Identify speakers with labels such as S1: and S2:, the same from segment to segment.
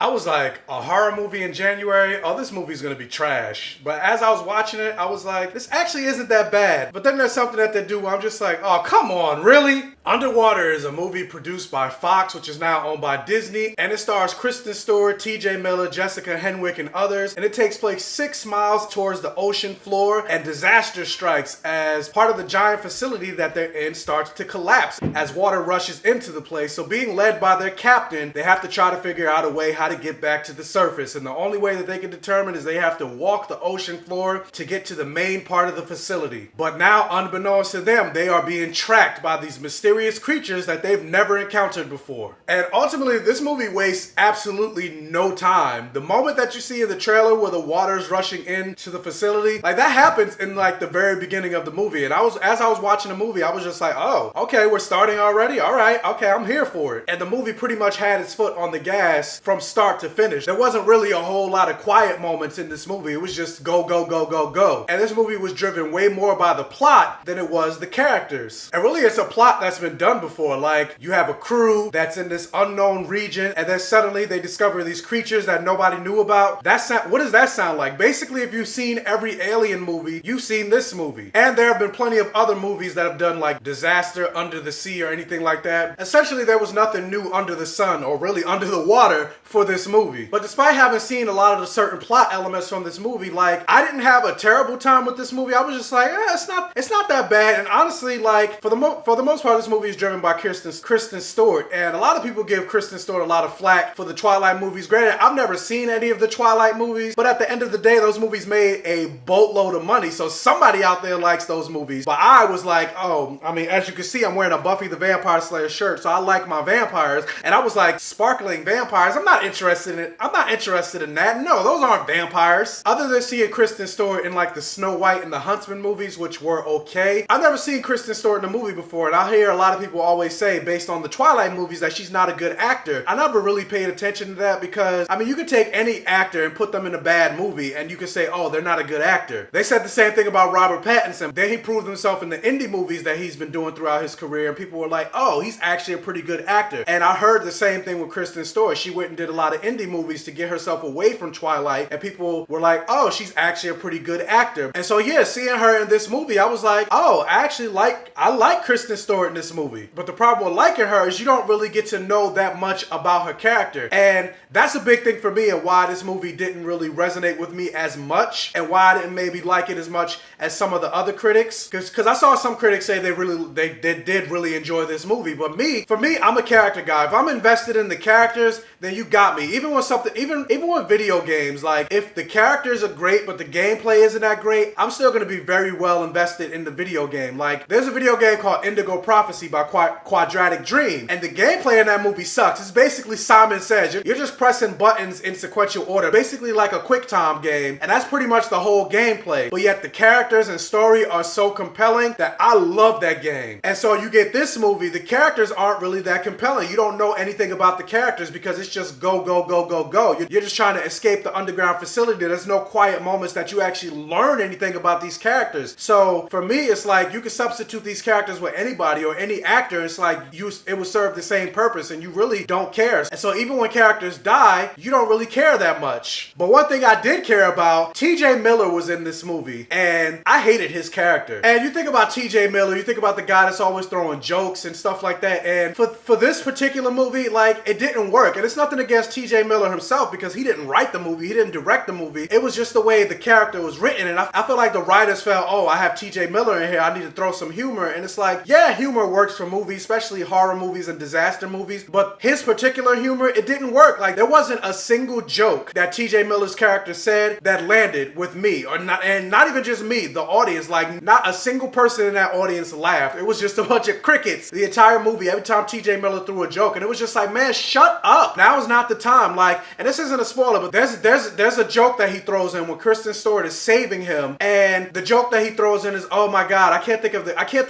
S1: I was like, a horror movie in January? Oh, this movie's gonna be trash. But as I was watching it, I was like, this actually isn't that bad. But then there's something that they do where I'm just like, oh, come on, really? Underwater is a movie produced by Fox, which is now owned by Disney, and it stars Kristen Stewart, TJ Miller, Jessica Henwick, and others, and it takes place 6 miles towards the ocean floor, and disaster strikes as part of the giant facility that they're in starts to collapse as water rushes into the place. So being led by their captain, they have to try to figure out a way how to get back to the surface, and the only way that they can determine is they have to walk the ocean floor to get to the main part of the facility. But now, unbeknownst to them, they are being tracked by these mysterious creatures that they've never encountered before. And ultimately, this movie wastes absolutely no time. The moment that you see in the trailer where the water's rushing into the facility, like that happens in like the very beginning of the movie. And as I was watching the movie, I was just like, oh, okay, we're starting already? All right, okay, I'm here for it. And the movie pretty much had its foot on the gas from start to finish. There wasn't really a whole lot of quiet moments in this movie. It was just go, go, go, go, go. And this movie was driven way more by the plot than it was the characters. And really, it's a plot that's been done before. Like, you have a crew that's in this unknown region, and then suddenly they discover these creatures that nobody knew about. What does that sound like? Basically, if you've seen every Alien movie, you've seen this movie. And there have been plenty of other movies that have done like Disaster, Under the Sea, or anything like that. Essentially, there was nothing new under the sun, or really under the water, for this movie. But despite having seen a lot of the certain plot elements from this movie, like, I didn't have a terrible time with this movie. I was just like, it's not that bad. And honestly, like, for the most part, this movie is driven by Kristen Stewart. And a lot of people give Kristen Stewart a lot of flack for the Twilight movies. Granted, I've never seen any of the Twilight movies, but at the end of the day, those movies made a boatload of money. So somebody out there likes those movies. But I was like, oh, I mean, as you can see, I'm wearing a Buffy the Vampire Slayer shirt, so I like my vampires. And I was like, sparkling vampires? I'm not interested in that. No, those aren't vampires. Other than seeing Kristen Stewart in like the Snow White and the Huntsman movies, which were okay, I've never seen Kristen Stewart in a movie before, and I hear a lot of people always say, based on the Twilight movies, that she's not a good actor. I never really paid attention to that because, I mean, you could take any actor and put them in a bad movie, and you could say, oh, they're not a good actor. They said the same thing about Robert Pattinson. Then he proved himself in the indie movies that he's been doing throughout his career, and people were like, oh, he's actually a pretty good actor. And I heard the same thing with Kristen Stewart. She went and did a lot of indie movies to get herself away from Twilight, and people were like, oh, she's actually a pretty good actor. And so yeah, seeing her in this movie, I was like, oh, I like Kristen Stewart in this movie. But the problem with liking her is you don't really get to know that much about her character. And that's a big thing for me, and why this movie didn't really resonate with me as much, and why I didn't maybe like it as much as some of the other critics. Because I saw some critics say they did really enjoy this movie. But for me, I'm a character guy. If I'm invested in the characters, then you got me. Even with video games, like if the characters are great but the gameplay isn't that great, I'm still going to be very well invested in the video game. Like, there's a video game called Indigo Prophecy by Quadratic Dream, and the gameplay in that movie sucks. It's basically Simon Says. You're just pressing buttons in sequential order, basically like a QuickTime game, and that's pretty much the whole gameplay. But yet the characters and story are so compelling that I love that game. And so you get this movie, the characters aren't really that compelling. You don't know anything about the characters because it's just go, go, go, go, go. You're just trying to escape the underground facility. There's no quiet moments that you actually learn anything about these characters. So for me, it's like you can substitute these characters with anybody or any actor. It's like it will serve the same purpose, and you really don't care. And so even when characters die, you don't really care that much. But one thing I did care about, TJ Miller was in this movie, and I hated his character. And you think about TJ Miller, you think about the guy that's always throwing jokes and stuff like that, and for this particular movie, like, it didn't work. And it's nothing against TJ Miller himself, because he didn't write the movie, he didn't direct the movie. It was just the way the character was written, and I feel like the writers felt, oh, I have TJ Miller in here, I need to throw some humor. And it's like, yeah, humor works for movies, especially horror movies and disaster movies, but his particular humor, it didn't work. Like, there wasn't a single joke that TJ Miller's character said that landed with me, or not, and not even just me, the audience. Like, not a single person in that audience laughed. It was just a bunch of crickets the entire movie every time TJ Miller threw a joke, and it was just like, man, shut up. Now is not the time. Like, and this isn't a spoiler, but there's a joke that he throws in when Kristen Stewart is saving him, and the joke that he throws in is, oh my god, I can't think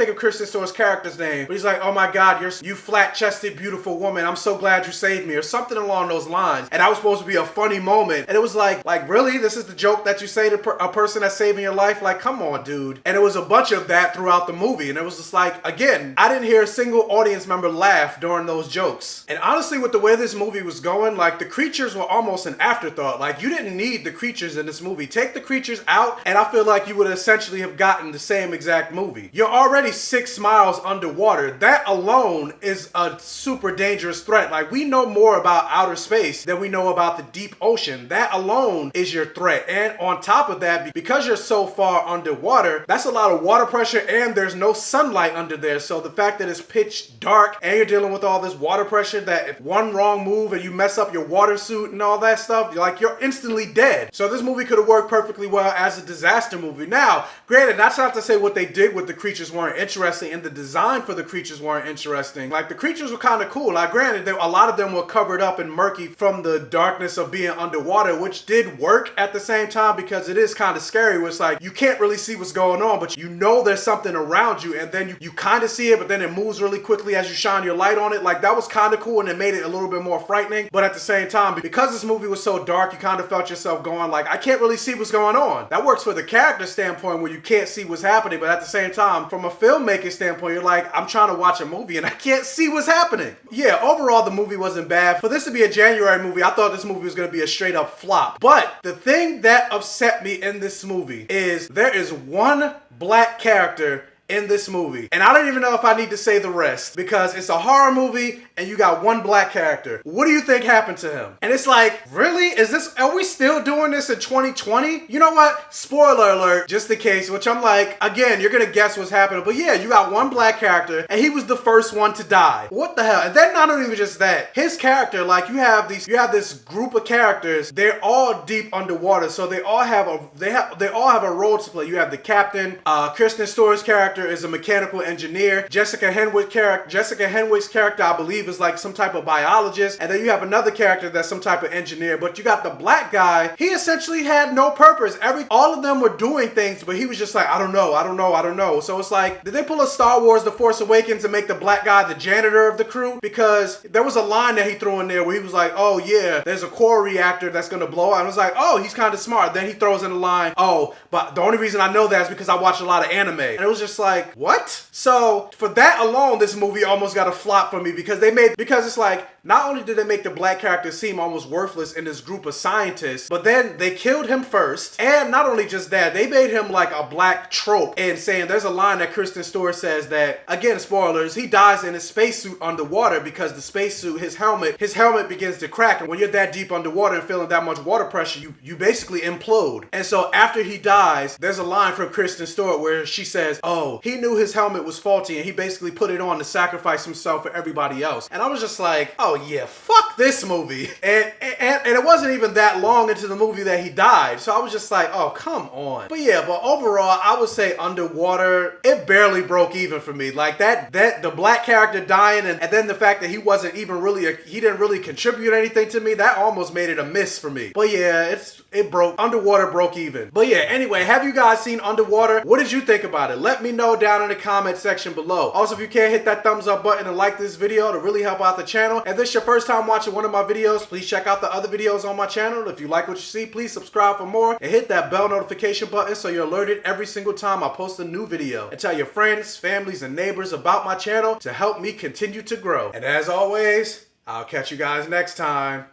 S1: of Kristen Stewart's character's name, but he's like, oh my god, you flat-chested beautiful woman, I'm so glad you saved me, or something along those lines. And that was supposed to be a funny moment, and it was like really, this is the joke that you say to a person that's saving your life? Like, come on, dude. And it was a bunch of that throughout the movie, and it was just like, again, I didn't hear a single audience member laugh during those jokes. And honestly, with the way this movie was going, like the creatures were almost an afterthought. Like you didn't need the creatures in this movie. Take the creatures out and I feel like you would essentially have gotten the same exact movie. You're already 6 miles underwater. That alone is a super dangerous threat. Like we know more about outer space than we know about the deep ocean. That alone is your threat. And on top of that, because you're so far underwater, that's a lot of water pressure and there's no sunlight under there. So the fact that it's pitch dark and you're dealing with all this water pressure, that if one wrong move and you mess up your water suit and all that stuff, you're instantly dead. So this movie could have worked perfectly well as a disaster movie. Now, granted, that's not to say what they did with the creatures weren't interesting and the design for the creatures weren't interesting. Like the creatures were kind of cool. Like granted, a lot of them were covered up and murky from the darkness of being underwater, which did work at the same time because it is kind of scary where it's like you can't really see what's going on, but you know there's something around you and then you kind of see it, but then it moves really quickly as you shine your light on it. Like that was kind of cool and it made it a little bit more frightening. But at the same time, because this movie was so dark, you kind of felt yourself going like, I can't really see what's going on. That works for the character standpoint where you can't see what's happening, but at the same time, from a filmmaking standpoint, you're like, I'm trying to watch a movie and I can't see what's happening. Yeah, overall, the movie wasn't bad. For this to be a January movie, I thought this movie was going to be a straight up flop. But the thing that upset me in this movie is there is one black character in this movie. And I don't even know if I need to say the rest because it's a horror movie and you got one black character. What do you think happened to him? And it's like, really? Are we still doing this in 2020? You know what? Spoiler alert, just in case, which I'm like, again, you're gonna guess what's happening. But yeah, you got one black character and he was the first one to die. What the hell? And then not even just that, his character, like you have this group of characters, they're all deep underwater. So they all have a role to play. You have the captain, Kristen Stewart's character is a mechanical engineer. Jessica Henwick's character, I believe, is like some type of biologist. And then you have another character that's some type of engineer. But you got the black guy. He essentially had no purpose. All of them were doing things, but he was just like, I don't know. So it's like, did they pull a Star Wars The Force Awakens and make the black guy the janitor of the crew? Because there was a line that he threw in there where he was like, oh yeah, there's a core reactor that's gonna blow out. And I was like, oh, he's kind of smart. Then he throws in the line, oh, but the only reason I know that is because I watch a lot of anime. And it was just like, what? So for that alone, this movie almost got a flop for me because it's like, not only did they make the black character seem almost worthless in this group of scientists, but then they killed him first. And not only just that, they made him like a black trope and saying there's a line that Kristen Stewart says that, again, spoilers, he dies in his spacesuit underwater because the spacesuit, his helmet begins to crack. And when you're that deep underwater and feeling that much water pressure, you basically implode. And so after he dies, there's a line from Kristen Stewart where she says, oh, he knew his helmet was faulty and he basically put it on to sacrifice himself for everybody else. And I was just like, oh yeah, fuck this movie. And it wasn't even that long into the movie that he died. So I was just like, oh, come on. But overall, I would say Underwater, it barely broke even for me. Like that the black character dying and then the fact that he wasn't even really, he didn't really contribute anything to me, that almost made it a miss for me. But yeah, Underwater broke even. But yeah, anyway, have you guys seen Underwater? What did you think about it? Let me know down in the comment section below. Also, if you can, hit that thumbs up button and like this video to really help out the channel. If this is your first time watching one of my videos, please check out the other videos on my channel. If you like what you see, please subscribe for more and hit that bell notification button so you're alerted every single time I post a new video. And tell your friends, families, and neighbors about my channel to help me continue to grow. And as always, I'll catch you guys next time.